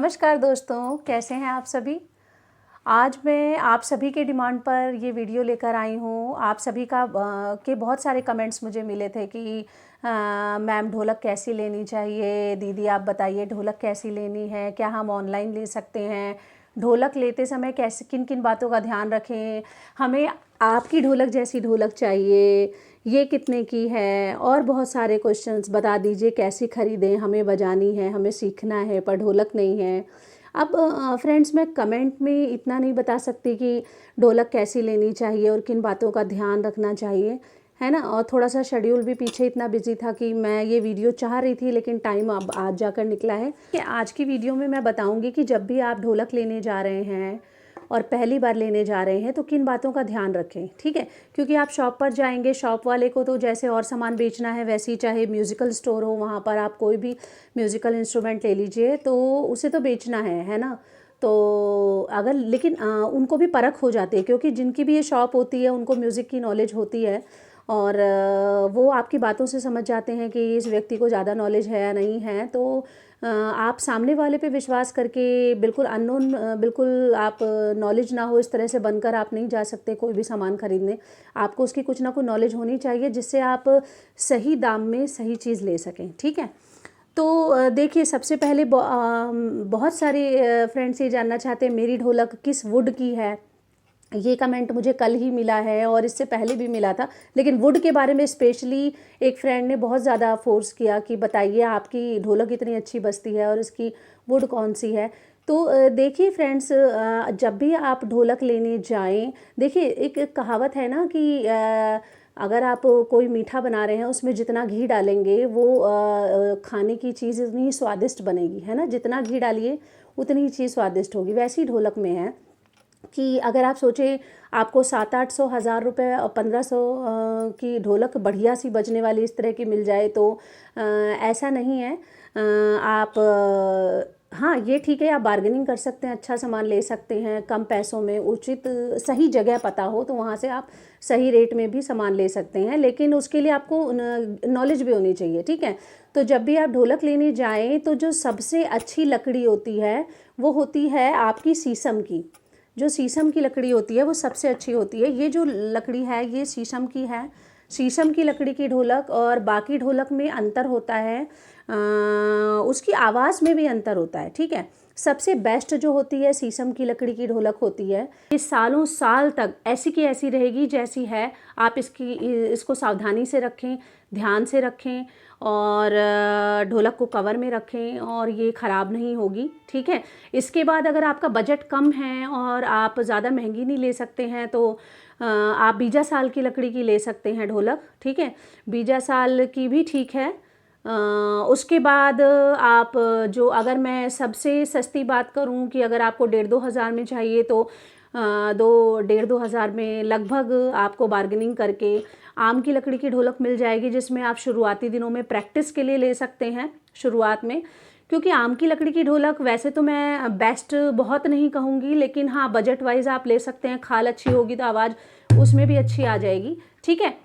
नमस्कार दोस्तों, कैसे हैं आप सभी। आज मैं आप सभी के डिमांड पर ये वीडियो लेकर आई हूँ। आप सभी के बहुत सारे कमेंट्स मुझे मिले थे कि मैम ढोलक कैसी लेनी चाहिए, दीदी आप बताइए ढोलक कैसी लेनी है, क्या हम ऑनलाइन ले सकते हैं, ढोलक लेते समय कैसे किन किन बातों का ध्यान रखें, हमें आपकी ढोलक जैसी ढोलक चाहिए, ये कितने की है, और बहुत सारे क्वेश्चंस बता दीजिए कैसी ख़रीदें, हमें बजानी है, हमें सीखना है पर ढोलक नहीं है। अब फ्रेंड्स मैं कमेंट में इतना नहीं बता सकती कि ढोलक कैसी लेनी चाहिए और किन बातों का ध्यान रखना चाहिए, है ना। और थोड़ा सा शेड्यूल भी पीछे इतना बिजी था कि मैं ये वीडियो चाह रही थी लेकिन टाइम अब आज जाकर निकला है कि आज की वीडियो में मैं बताऊंगी कि जब भी आप ढोलक लेने जा रहे हैं और पहली बार लेने जा रहे हैं तो किन बातों का ध्यान रखें, ठीक है। क्योंकि आप शॉप पर जाएंगे, शॉप वाले को तो जैसे और सामान बेचना है वैसे ही, चाहे म्यूज़िकल स्टोर हो, वहाँ पर आप कोई भी म्यूज़िकल इंस्ट्रूमेंट ले लीजिए तो उसे तो बेचना है ना। तो अगर लेकिन उनको भी परख हो जाती है, क्योंकि जिनकी भी ये शॉप होती है उनको म्यूज़िक की नॉलेज होती है और वो आपकी बातों से समझ जाते हैं कि इस व्यक्ति को ज़्यादा नॉलेज है या नहीं है। तो आप सामने वाले पे विश्वास करके बिल्कुल अननोन, बिल्कुल आप नॉलेज ना हो इस तरह से बनकर आप नहीं जा सकते कोई भी सामान खरीदने। आपको उसकी कुछ ना कुछ नॉलेज होनी चाहिए जिससे आप सही दाम में सही चीज़ ले सकें, ठीक है। तो देखिए, सबसे पहले बहुत सारे फ्रेंड्स ये जानना चाहते हैं मेरी ढोलक किस वुड की है। ये कमेंट मुझे कल ही मिला है और इससे पहले भी मिला था, लेकिन वुड के बारे में स्पेशली एक फ्रेंड ने बहुत ज़्यादा फोर्स किया कि बताइए आपकी ढोलक इतनी अच्छी बजती है और इसकी वुड कौन सी है। तो देखिए फ्रेंड्स, जब भी आप ढोलक लेने जाएं, देखिए एक कहावत है ना कि अगर आप कोई मीठा बना रहे हैं उसमें जितना घी डालेंगे वो खाने की चीज़ इतनी स्वादिष्ट बनेगी, है ना। जितना घी डालिए उतनी ही चीज़ स्वादिष्ट होगी। वैसे ही ढोलक में है कि अगर आप सोचें आपको 700-800 हज़ार रुपये और 1500 की ढोलक बढ़िया सी बजने वाली इस तरह की मिल जाए तो ऐसा नहीं है। आप हाँ, ये ठीक है, आप बार्गेनिंग कर सकते हैं, अच्छा सामान ले सकते हैं कम पैसों में, उचित सही जगह पता हो तो वहाँ से आप सही रेट में भी सामान ले सकते हैं, लेकिन उसके लिए आपको नॉलेज भी होनी चाहिए, ठीक है। तो जब भी आप ढोलक लेने जाएं तो जो सबसे अच्छी लकड़ी होती है वो होती है आपकी शीशम की। जो शीशम की लकड़ी होती है वो सबसे अच्छी होती है। ये जो लकड़ी है ये शीशम की है। शीशम की लकड़ी की ढोलक और बाकी ढोलक में अंतर होता है, उसकी आवाज़ में भी अंतर होता है, ठीक है। सबसे बेस्ट जो होती है शीशम की लकड़ी की ढोलक होती है। ये सालों साल तक ऐसी की ऐसी रहेगी जैसी है। आप इसको सावधानी से रखें, ध्यान से रखें और ढोलक को कवर में रखें और ये ख़राब नहीं होगी, ठीक है। इसके बाद अगर आपका बजट कम है और आप ज़्यादा महंगी नहीं ले सकते हैं तो आप बीजा साल की लकड़ी की ले सकते हैं ढोलक, ठीक है। बीजा साल की भी ठीक है। उसके बाद आप जो, अगर मैं सबसे सस्ती बात करूं कि अगर आपको 1,500-2 हज़ार में चाहिए तो 1,500-2 हज़ार में लगभग आपको बार्गेनिंग करके आम की लकड़ी की ढोलक मिल जाएगी, जिसमें आप शुरुआती दिनों में प्रैक्टिस के लिए ले सकते हैं शुरुआत में। क्योंकि आम की लकड़ी की ढोलक वैसे तो मैं बेस्ट बहुत नहीं कहूँगी, लेकिन हाँ बजट वाइज आप ले सकते हैं। खाल अच्छी होगी तो आवाज़ उसमें भी अच्छी आ जाएगी, ठीक है।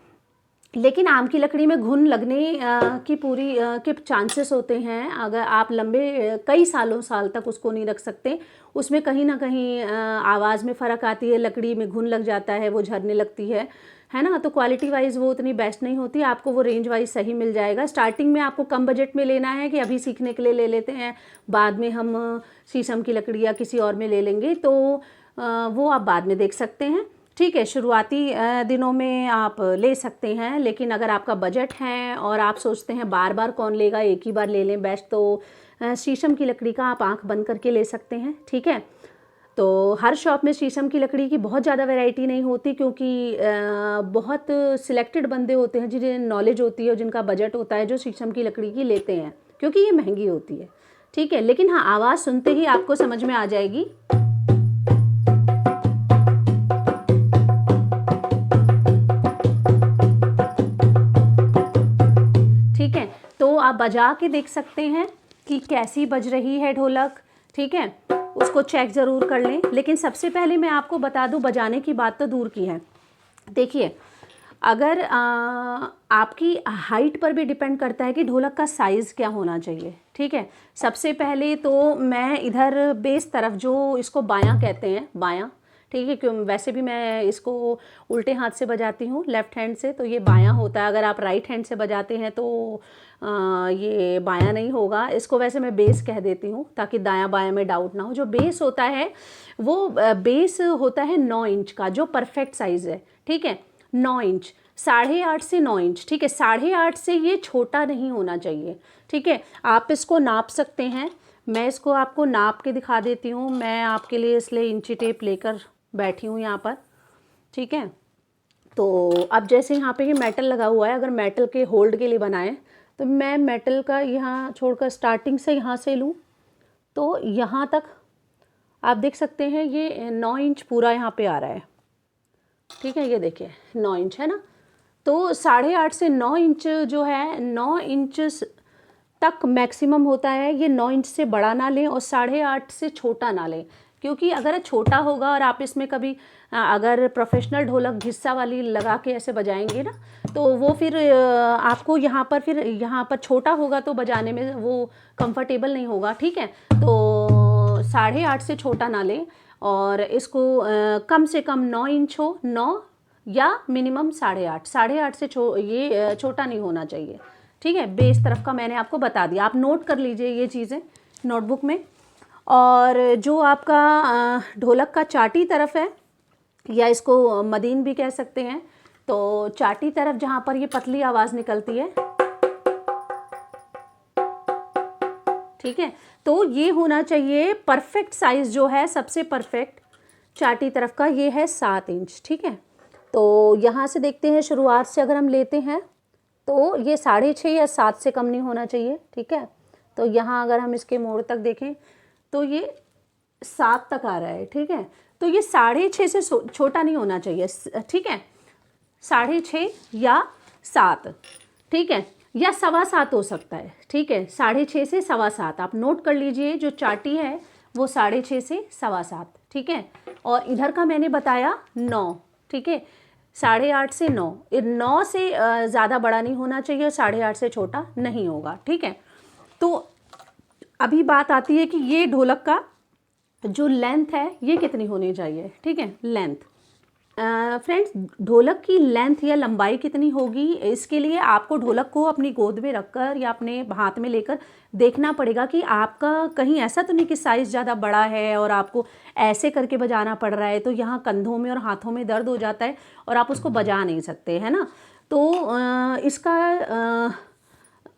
लेकिन आम की लकड़ी में घुन लगने के चांसेस होते हैं। अगर आप लंबे कई साल तक उसको नहीं रख सकते, उसमें कहीं ना कहीं आवाज़ में फ़र्क आती है, लकड़ी में घुन लग जाता है, वो झरने लगती है ना। तो क्वालिटी वाइज वो उतनी बेस्ट नहीं होती। आपको वो रेंज वाइज सही मिल जाएगा। स्टार्टिंग में आपको कम बजट में लेना है कि अभी सीखने के लिए ले लेते हैं, बाद में हम शीशम की लकड़ी या किसी और में ले लेंगे, तो वो आप बाद में देख सकते हैं, ठीक है। शुरुआती दिनों में आप ले सकते हैं, लेकिन अगर आपका बजट है और आप सोचते हैं बार बार कौन लेगा, एक ही बार ले लें बेस्ट, तो शीशम की लकड़ी का आप आंख बंद करके ले सकते हैं, ठीक है। तो हर शॉप में शीशम की लकड़ी की बहुत ज़्यादा वैरायटी नहीं होती, क्योंकि बहुत सिलेक्टेड बंदे होते हैं जिन्हें नॉलेज होती है और जिनका बजट होता है जो शीशम की लकड़ी की लेते हैं, क्योंकि ये महंगी होती है, ठीक है। लेकिन हाँ, आवाज़ सुनते ही आपको समझ में आ जाएगी। ठीक है, तो आप बजा के देख सकते हैं कि कैसी बज रही है ढोलक, ठीक है। उसको चेक ज़रूर कर लें। लेकिन सबसे पहले मैं आपको बता दूं, बजाने की बात तो दूर की है। देखिए, अगर आपकी हाइट पर भी डिपेंड करता है कि ढोलक का साइज़ क्या होना चाहिए, ठीक है। सबसे पहले तो मैं इधर बेस तरफ, जो इसको बायां कहते हैं, बायां, ठीक है, क्यों वैसे भी मैं इसको उल्टे हाथ से बजाती हूँ, लेफ़्ट हैंड से, तो ये बायां होता है। अगर आप राइट हैंड से बजाते हैं तो ये बायां नहीं होगा। इसको वैसे मैं बेस कह देती हूँ ताकि दायां बायां में डाउट ना हो। जो बेस होता है वो बेस होता है 9 इंच का, जो परफेक्ट साइज़ है, ठीक है। 9 इंच, 8.5 से 9 इंच, ठीक है। 8.5 से ये छोटा नहीं होना चाहिए, ठीक है। आप इसको नाप सकते हैं, मैं इसको आपको नाप के दिखा देती हूँ। मैं आपके लिए इसलिए इंची टेप लेकर बैठी हूँ यहाँ पर, ठीक है। तो अब जैसे यहाँ पे ये मेटल लगा हुआ है, अगर मेटल के होल्ड के लिए बनाए तो मैं मेटल का यहाँ छोड़कर स्टार्टिंग से यहाँ से लूँ तो यहाँ तक आप देख सकते हैं ये 9 इंच पूरा यहाँ पे आ रहा है, ठीक है। ये देखिए 9 इंच है ना। तो 8.5 से 9 इंच जो है, 9 इंच तक मैक्सिमम होता है। ये 9 इंच से बड़ा ना लें और 8.5 से छोटा ना लें, क्योंकि अगर छोटा होगा और आप इसमें कभी अगर प्रोफेशनल ढोलक घिस्सा वाली लगा के ऐसे बजाएंगे ना, तो वो फिर आपको यहाँ पर, फिर यहाँ पर छोटा होगा तो बजाने में वो कंफर्टेबल नहीं होगा, ठीक है। तो 8.5 से छोटा ना लें और इसको कम से कम 9 इंच हो, 9 या मिनिमम 8.5, 8.5 से ये छोटा नहीं होना चाहिए, ठीक है। बेस तरफ का मैंने आपको बता दिया, आप नोट कर लीजिए ये चीज़ें नोटबुक में। और जो आपका ढोलक का चाटी तरफ है, या इसको मदीन भी कह सकते हैं, तो चाटी तरफ जहाँ पर ये पतली आवाज़ निकलती है, ठीक है, तो ये होना चाहिए परफेक्ट साइज़ जो है, सबसे परफेक्ट चाटी तरफ का ये है 7 इंच, ठीक है। तो यहाँ से देखते हैं, शुरुआत से अगर हम लेते हैं तो ये 6.5 या 7 से कम नहीं होना चाहिए, ठीक है। तो यहाँ अगर हम इसके मोड़ तक देखें तो ये 7 तक आ रहा है, ठीक है। तो ये 6.5 से छोटा नहीं होना चाहिए, ठीक है। 6.5 या 7, ठीक है, या 7.25 हो सकता है, ठीक है। 6.5 से 7.25 आप नोट कर लीजिए। जो चाटी है वो 6.5 से 7.25, ठीक है। और इधर का मैंने बताया 9, ठीक है। 8.5 से 9, 9 से ज़्यादा बड़ा नहीं होना चाहिए और 8.5 से छोटा नहीं होगा, ठीक है। तो अभी बात आती है कि ये ढोलक का जो लेंथ है ये कितनी होनी चाहिए, ठीक है। लेंथ फ्रेंड्स, ढोलक की लेंथ या लंबाई कितनी होगी, इसके लिए आपको ढोलक को अपनी गोद में रखकर या अपने हाथ में लेकर देखना पड़ेगा कि आपका कहीं ऐसा तो नहीं कि साइज़ ज़्यादा बड़ा है और आपको ऐसे करके बजाना पड़ रहा है, तो यहाँ कंधों में और हाथों में दर्द हो जाता है और आप उसको बजा नहीं सकते, है ना। तो इसका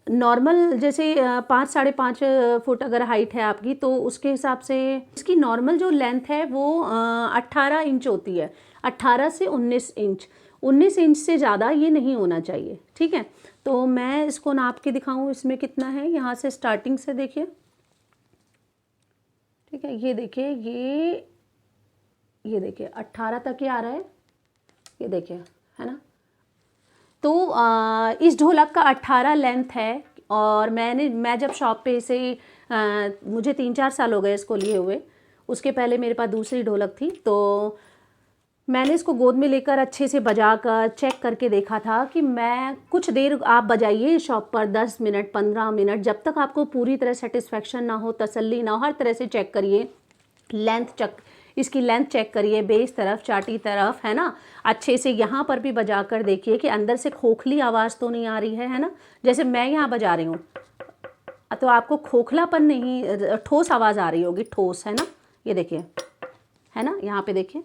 नॉर्मल जैसे 5-5.5 फुट अगर हाइट है आपकी, तो उसके हिसाब से इसकी नॉर्मल जो लेंथ है वो 18 इंच होती है। 18 से 19 इंच, 19 इंच से ज़्यादा ये नहीं होना चाहिए, ठीक है। तो मैं इसको नाप के दिखाऊं इसमें कितना है, यहाँ से स्टार्टिंग से देखिए, ठीक है। ये देखिए, ये देखिए 18 तक ही आ रहा है, ये देखिए, है ना। तो इस ढोलक का 18 लेंथ है। और मैं जब शॉप पे इसे मुझे 3-4 साल हो गए इसको लिए हुए, उसके पहले मेरे पास दूसरी ढोलक थी, तो मैंने इसको गोद में लेकर अच्छे से बजा कर चेक करके देखा था कि मैं कुछ देर आप बजाइए शॉप पर, 10 मिनट 15 मिनट, जब तक आपको पूरी तरह सेटिस्फेक्शन ना हो, तसल्ली ना हो, हर तरह से चेक करिए। लेंथ इसकी लेंथ चेक करिए, बेस तरफ, चाटी तरफ, है ना। अच्छे से यहाँ पर भी बजा कर देखिए कि अंदर से खोखली आवाज़ तो नहीं आ रही है ना। जैसे मैं यहाँ बजा रही हूँ तो आपको खोखलापन नहीं, ठोस आवाज़ आ रही होगी, ठोस, है ना। ये देखिए, है ना, यहाँ पे देखिए,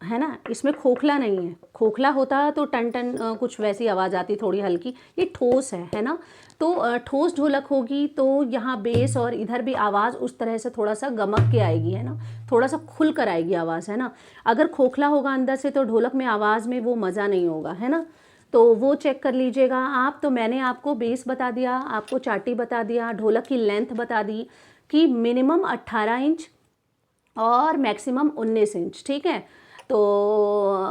है ना, इसमें खोखला नहीं है। खोखला होता तो टन टन कुछ वैसी आवाज़ आती, थोड़ी हल्की। ये ठोस है ना। तो ठोस ढोलक होगी तो यहाँ बेस और इधर भी आवाज़ उस तरह से थोड़ा सा गमक के आएगी, है ना, थोड़ा सा खुल कर आएगी आवाज़, है ना। अगर खोखला होगा अंदर से तो ढोलक में आवाज़ में वो मज़ा नहीं होगा, है ना। तो वो चेक कर लीजिएगा आप। तो मैंने आपको बेस बता दिया, आपको चाटी बता दिया, ढोलक की लेंथ बता दी कि मिनिमम 18 इंच और मैक्सिमम 19 इंच, ठीक है। तो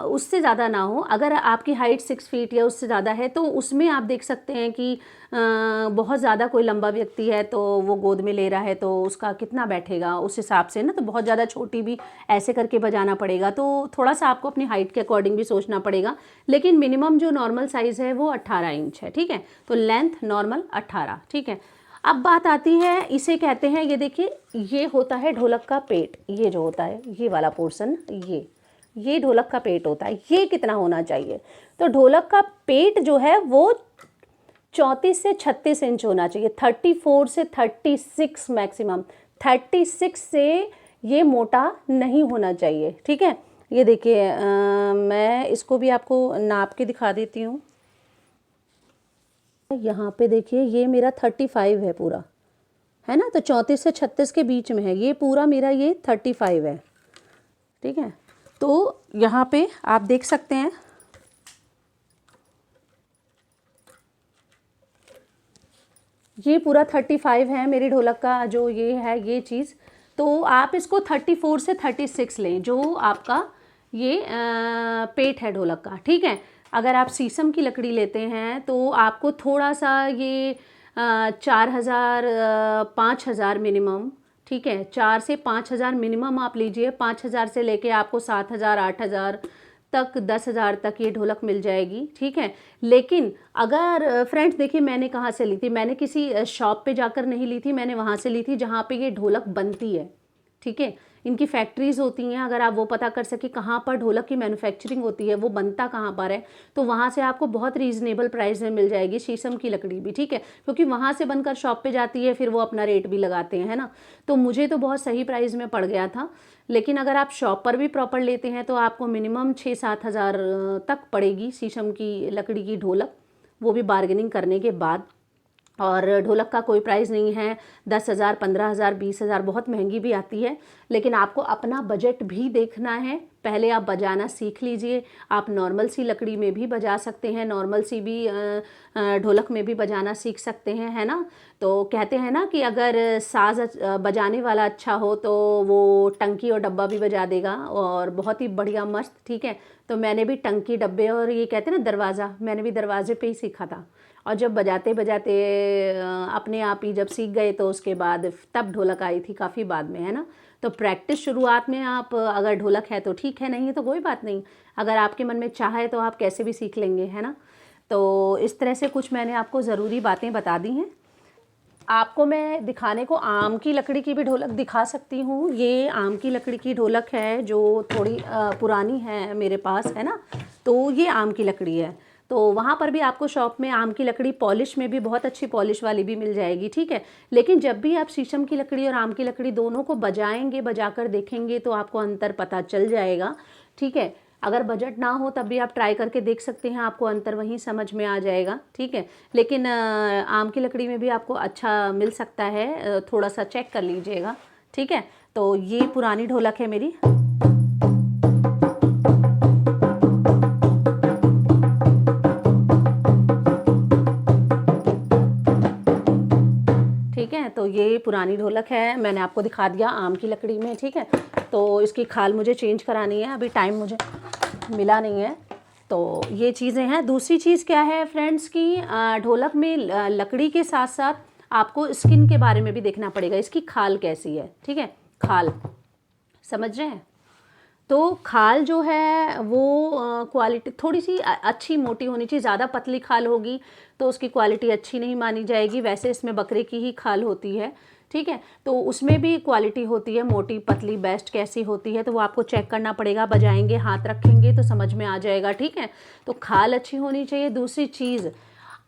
उससे ज़्यादा ना हो। अगर आपकी हाइट 6 फीट या उससे ज़्यादा है तो उसमें आप देख सकते हैं कि बहुत ज़्यादा कोई लंबा व्यक्ति है तो वो गोद में ले रहा है तो उसका कितना बैठेगा उस हिसाब से ना। तो बहुत ज़्यादा छोटी भी ऐसे करके बजाना पड़ेगा, तो थोड़ा सा आपको अपनी हाइट के अकॉर्डिंग भी सोचना पड़ेगा। लेकिन मिनिमम जो नॉर्मल साइज़ है वो 18 इंच है, ठीक है। तो लेंथ नॉर्मल 18, ठीक है। अब बात आती है, इसे कहते हैं, ये देखिए ये होता है ढोलक का पेट, ये जो होता है ये वाला पोर्शन, ये ढोलक का पेट होता है। ये कितना होना चाहिए? तो ढोलक का पेट जो है वो 34 से 36 इंच होना चाहिए, 34 से 36 मैक्सिमम, 36 से ये मोटा नहीं होना चाहिए, ठीक है। ये देखिए मैं इसको भी आपको नाप के दिखा देती हूँ। यहाँ पे देखिए ये मेरा 35 है पूरा, है ना। तो 34 से 36 के बीच में है, ये पूरा मेरा ये 35 है, ठीक है। तो यहाँ पे आप देख सकते हैं ये पूरा 35 है मेरी ढोलक का जो ये है ये चीज़। तो आप इसको 34 से 36 लें जो आपका ये पेट है ढोलक का, ठीक है। अगर आप शीशम की लकड़ी लेते हैं तो आपको थोड़ा सा ये 4000 5000 मिनिमम, ठीक है। 4 से 5000 मिनिमम आप लीजिए, 5000 से लेके आपको 7000 8000 तक 10,000 तक ये ढोलक मिल जाएगी, ठीक है। लेकिन अगर फ्रेंड्स देखिए मैंने कहाँ से ली थी, मैंने किसी शॉप पे जाकर नहीं ली थी, मैंने वहाँ से ली थी जहाँ पे ये ढोलक बनती है, ठीक है। इनकी फैक्ट्रीज़ होती हैं, अगर आप वो पता कर सके कहाँ पर ढोलक की मैन्युफैक्चरिंग होती है, वो बनता कहाँ पर है, तो वहाँ से आपको बहुत रीज़नेबल प्राइस में मिल जाएगी शीशम की लकड़ी भी, ठीक है। क्योंकि वहाँ से बनकर शॉप पे जाती है, फिर वो अपना रेट भी लगाते हैं, है ना। तो मुझे तो बहुत सही प्राइस में पड़ गया था। लेकिन अगर आप शॉप पर भी प्रॉपर लेते हैं तो आपको मिनिमम 6-7 हज़ार तक पड़ेगी शीशम की लकड़ी की ढोलक, वो भी बार्गेनिंग करने के बाद। और ढोलक का कोई प्राइस नहीं है, 10,000 15,000 20,000 बहुत महंगी भी आती है। लेकिन आपको अपना बजट भी देखना है, पहले आप बजाना सीख लीजिए। आप नॉर्मल सी लकड़ी में भी बजा सकते हैं, नॉर्मल सी भी ढोलक में भी बजाना सीख सकते हैं, है ना। तो कहते हैं ना कि अगर साज बजाने वाला अच्छा हो तो वो टंकी और डब्बा भी बजा देगा, और बहुत ही बढ़िया मस्त, ठीक है। तो मैंने भी टंकी डब्बे और ये कहते हैं ना दरवाज़ा, मैंने भी दरवाजे पे ही सीखा था। और जब बजाते बजाते अपने आप ही जब सीख गए तो उसके बाद तब ढोलक आई थी काफ़ी बाद में, है ना। तो प्रैक्टिस शुरुआत में आप अगर ढोलक है तो ठीक है, नहीं है तो कोई बात नहीं। अगर आपके मन में चाह है तो आप कैसे भी सीख लेंगे, है ना। तो इस तरह से कुछ मैंने आपको ज़रूरी बातें बता दी हैं। आपको मैं दिखाने को आम की लकड़ी की भी ढोलक दिखा सकती हूँ। ये आम की लकड़ी की ढोलक है जो थोड़ी पुरानी है मेरे पास, है ना। तो ये आम की लकड़ी है, तो वहाँ पर भी आपको शॉप में आम की लकड़ी पॉलिश में भी बहुत अच्छी पॉलिश वाली भी मिल जाएगी, ठीक है। लेकिन जब भी आप शीशम की लकड़ी और आम की लकड़ी दोनों को बजाएंगे, बजाकर देखेंगे तो आपको अंतर पता चल जाएगा, ठीक है। अगर बजट ना हो तब भी आप ट्राई करके देख सकते हैं, आपको अंतर वहीं समझ में आ जाएगा, ठीक है। लेकिन आम की लकड़ी में भी आपको अच्छा मिल सकता है, थोड़ा सा चेक कर लीजिएगा, ठीक है। तो ये पुरानी ढोलक है मेरी। ठीक है, तो ये पुरानी ढोलक है, मैंने आपको दिखा दिया आम की लकड़ी में, ठीक है। तो इसकी खाल मुझे चेंज करानी है, अभी टाइम मुझे मिला नहीं है। तो ये चीज़ें हैं। दूसरी चीज़ क्या है फ्रेंड्स की ढोलक में लकड़ी के साथ साथ आपको स्किन के बारे में भी देखना पड़ेगा, इसकी खाल कैसी है, ठीक है। खाल समझ रहे हैं। तो खाल जो है वो क्वालिटी थोड़ी सी अच्छी मोटी होनी चाहिए। ज़्यादा पतली खाल होगी तो उसकी क्वालिटी अच्छी नहीं मानी जाएगी। वैसे इसमें बकरे की ही खाल होती है, ठीक है। तो उसमें भी क्वालिटी होती है, मोटी पतली बेस्ट कैसी होती है तो वो आपको चेक करना पड़ेगा। बजाएंगे, हाथ रखेंगे तो समझ में आ जाएगा, ठीक है। तो खाल अच्छी होनी चाहिए। दूसरी चीज़,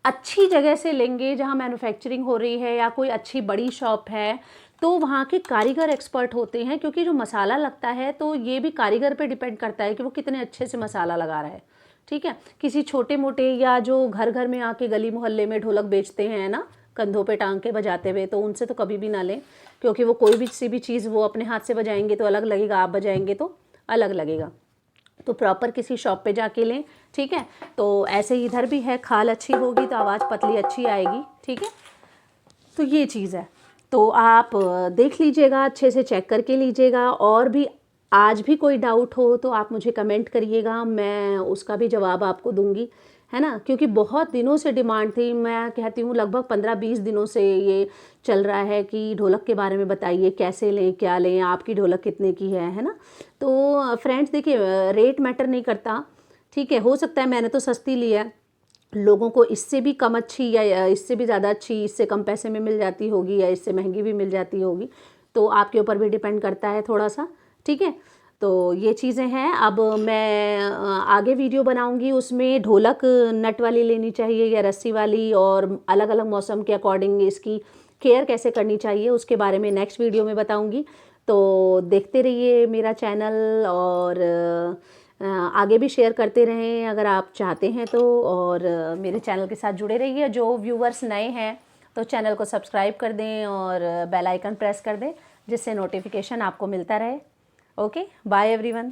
अच्छी जगह से लेंगे जहाँ मैन्युफैक्चरिंग हो रही है या कोई अच्छी बड़ी शॉप है तो वहाँ के कारीगर एक्सपर्ट होते हैं, क्योंकि जो मसाला लगता है तो ये भी कारीगर पे डिपेंड करता है कि वो कितने अच्छे से मसाला लगा रहा है, ठीक है। किसी छोटे मोटे या जो घर घर में आके गली मोहल्ले में ढोलक बेचते हैं ना, कंधों पे टांग के बजाते हुए, तो उनसे तो कभी भी ना लें, क्योंकि वो कोई भी सी भी चीज़ वो अपने हाथ से बजाएंगे तो अलग लगेगा, आप बजाएंगे तो अलग लगेगा। तो प्रॉपर किसी शॉप पे जाके लें, ठीक है। तो ऐसे ही इधर भी है, खाल अच्छी होगी तो आवाज़ पतली अच्छी आएगी, ठीक है। तो ये चीज़ है। तो आप देख लीजिएगा, अच्छे से चेक करके लीजिएगा। और भी आज भी कोई डाउट हो तो आप मुझे कमेंट करिएगा, मैं उसका भी जवाब आपको दूंगी, है ना। क्योंकि बहुत दिनों से डिमांड थी, मैं कहती हूँ लगभग 15-20 दिनों से ये चल रहा है कि ढोलक के बारे में बताइए, कैसे लें, क्या लें, आपकी ढोलक कितने की है ना। तो फ्रेंड्स देखिए, रेट मैटर नहीं करता, ठीक है। हो सकता है मैंने तो सस्ती ली है, लोगों को इससे भी कम अच्छी या इससे भी ज़्यादा अच्छी, इससे कम पैसे में मिल जाती होगी या इससे महंगी भी मिल जाती होगी, तो आपके ऊपर भी डिपेंड करता है थोड़ा सा, ठीक है। तो ये चीज़ें हैं। अब मैं आगे वीडियो बनाऊंगी, उसमें ढोलक नट वाली लेनी चाहिए या रस्सी वाली, और अलग अलग मौसम के अकॉर्डिंग इसकी केयर कैसे करनी चाहिए उसके बारे में नेक्स्ट वीडियो में बताऊंगी। तो देखते रहिए मेरा चैनल, और आगे भी शेयर करते रहें अगर आप चाहते हैं तो, और मेरे चैनल के साथ जुड़े रहिए। जो व्यूवर्स नए हैं तो चैनल को सब्सक्राइब कर दें और बेल आइकन प्रेस कर दें, जिससे नोटिफिकेशन आपको मिलता रहे। Okay, bye everyone.